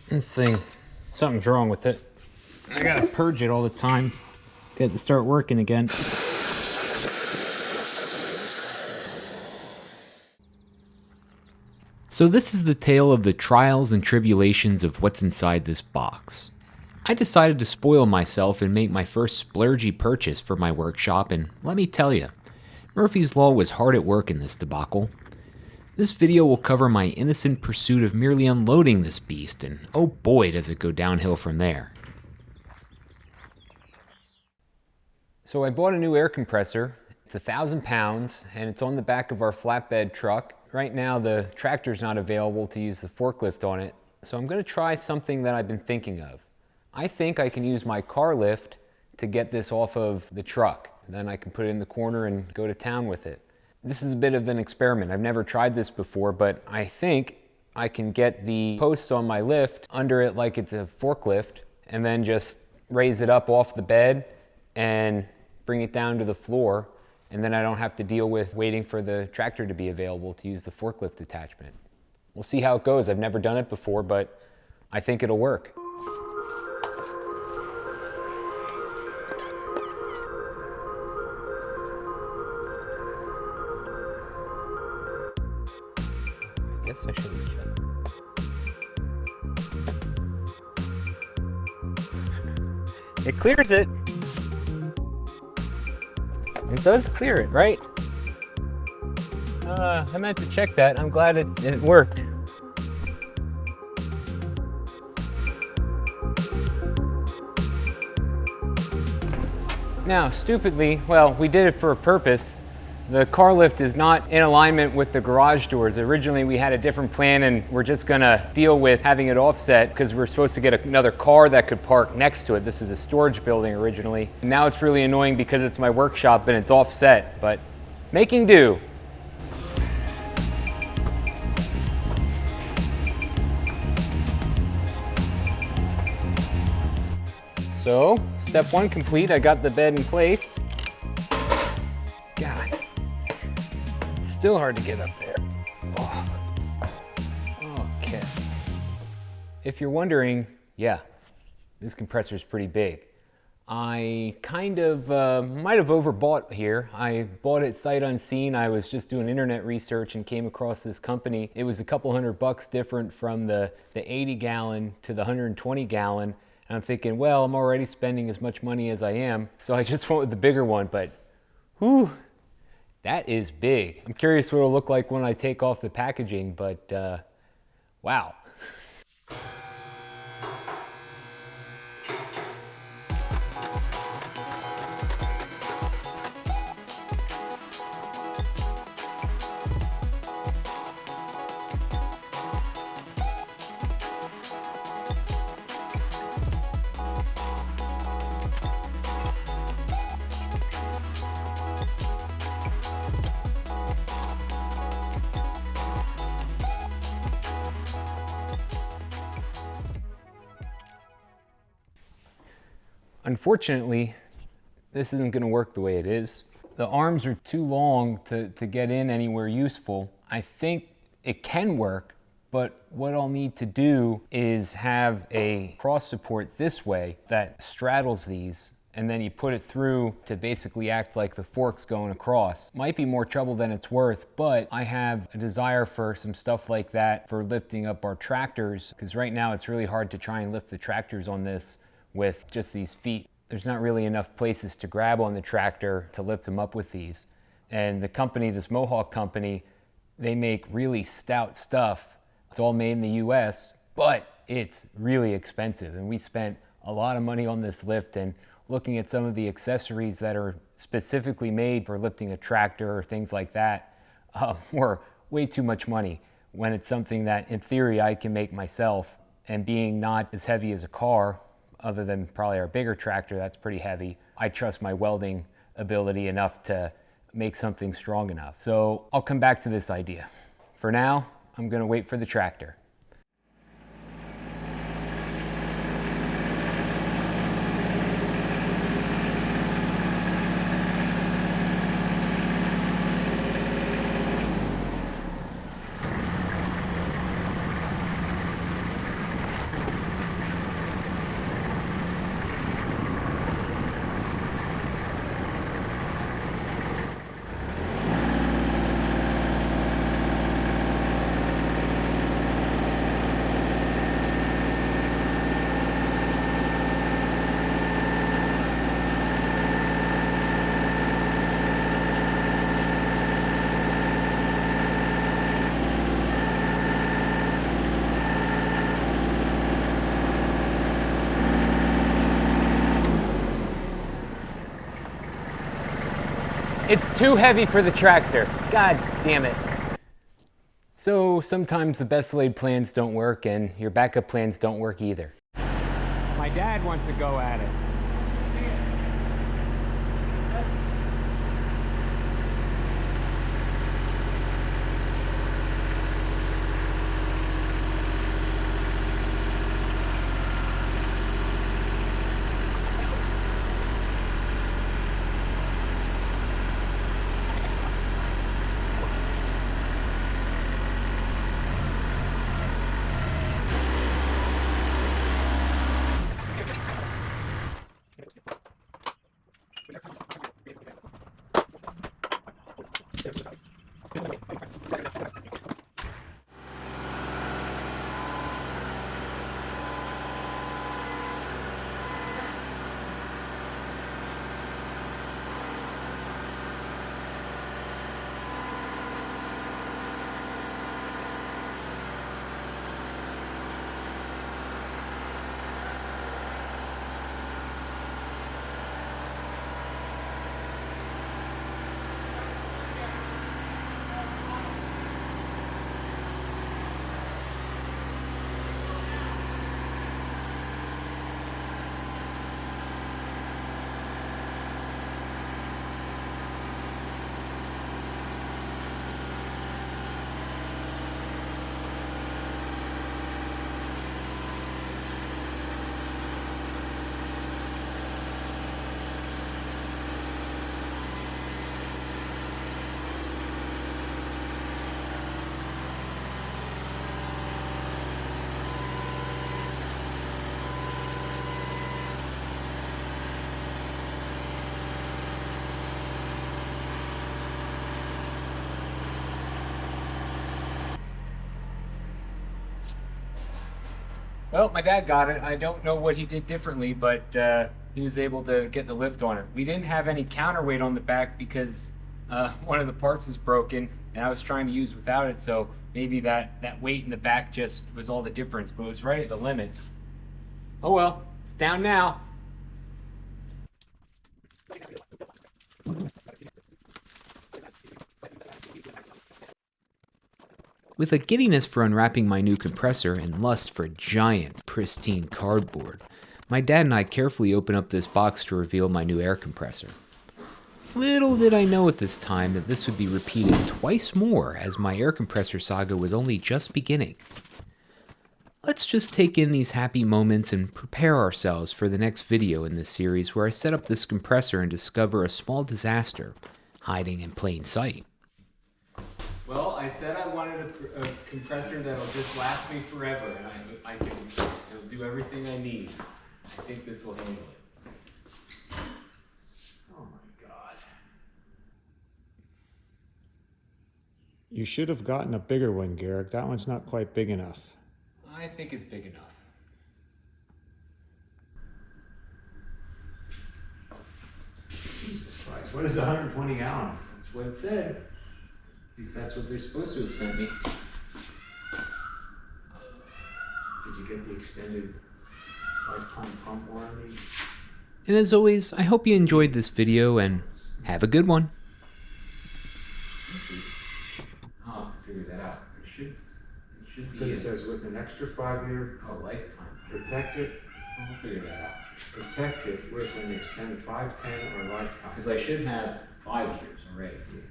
This thing, something's wrong with it. I gotta purge it all the time. Get it to start working again. So this is the tale of the trials and tribulations of what's inside this box. I decided to spoil myself and make my first splurgy purchase for my workshop, and let me tell you, Murphy's Law was hard at work in this debacle. This video will cover my innocent pursuit of merely unloading this beast, and oh boy does it go downhill from there. So I bought a new air compressor. It's 1,000 pounds, and it's on the back of our flatbed truck. Right now the tractor's not available to use the forklift on it, so I'm going to try something that I've been thinking of. I think I can use my car lift to get this off of the truck. Then I can put it in the corner and go to town with it. This is a bit of an experiment. I've never tried this before, but I think I can get the posts on my lift under it like it's a forklift, and then just raise it up off the bed and bring it down to the floor, and then I don't have to deal with waiting for the tractor to be available to use the forklift attachment. We'll see how it goes. I've never done it before, but I think it'll work. I guess I should have checked. It clears it. It does clear it, right? I meant to check that. I'm glad it worked. Now, stupidly, well, we did it for a purpose. The car lift is not in alignment with the garage doors. Originally, we had a different plan, and we're just gonna deal with having it offset because we're supposed to get another car that could park next to it. This is a storage building originally. And now it's really annoying because it's my workshop and it's offset, but making do. So, step one complete. I got the bed in place. God. Still hard to get up there. Oh. Okay. If you're wondering, yeah, this compressor is pretty big. I kind of might have overbought here. I bought it sight unseen. I was just doing internet research and came across this company. It was a couple $100 different from the 80 gallon to the 120 gallon. And I'm thinking, well, I'm already spending as much money as I am, so I just went with the bigger one, but whew. That is big. I'm curious what it'll look like when I take off the packaging, but wow. Unfortunately, this isn't going to work the way it is. The arms are too long to get in anywhere useful. I think it can work, but what I'll need to do is have a cross support this way that straddles these, and then you put it through to basically act like the fork's going across. Might be more trouble than it's worth, but I have a desire for some stuff like that for lifting up our tractors, because right now it's really hard to try and lift the tractors on this with just these feet. There's not really enough places to grab on the tractor to lift them up with these. And the company, this Mohawk company, they make really stout stuff. It's all made in the US, but it's really expensive. And we spent a lot of money on this lift, and looking at some of the accessories that are specifically made for lifting a tractor or things like that were way too much money when it's something that in theory I can make myself. And being not as heavy as a car, other than probably our bigger tractor that's pretty heavy, I trust my welding ability enough to make something strong enough. So I'll come back to this idea. For now, I'm gonna wait for the tractor. It's too heavy for the tractor. God damn it. So sometimes the best laid plans don't work and your backup plans don't work either. My dad wants to go at it. Well, my dad got it. I don't know what he did differently, but he was able to get the lift on it. We didn't have any counterweight on the back because one of the parts is broken, and I was trying to use without it, so maybe that weight in the back just was all the difference, but it was right at the limit. Oh well, it's down now. With a giddiness for unwrapping my new compressor and lust for giant, pristine cardboard, my dad and I carefully open up this box to reveal my new air compressor. Little did I know at this time that this would be repeated twice more, as my air compressor saga was only just beginning. Let's just take in these happy moments and prepare ourselves for the next video in this series where I set up this compressor and discover a small disaster hiding in plain sight. Well, I said I wanted a compressor that'll just last me forever, and it'll do everything I need. I think this will handle it. Oh my God. You should have gotten a bigger one, Garrick. That one's not quite big enough. I think it's big enough. Jesus Christ, what is 120 gallons? That's what it said. At least that's what they're supposed to have sent me. Did you get the extended lifetime pump warranty? And as always, I hope you enjoyed this video and have a good one. I'll have to figure that out. It should be. Because it says with an extra 5-year lifetime. protected. I'll figure that out. Protected with an extended 5, 10, or lifetime. Because I should have 5 years already. Yeah.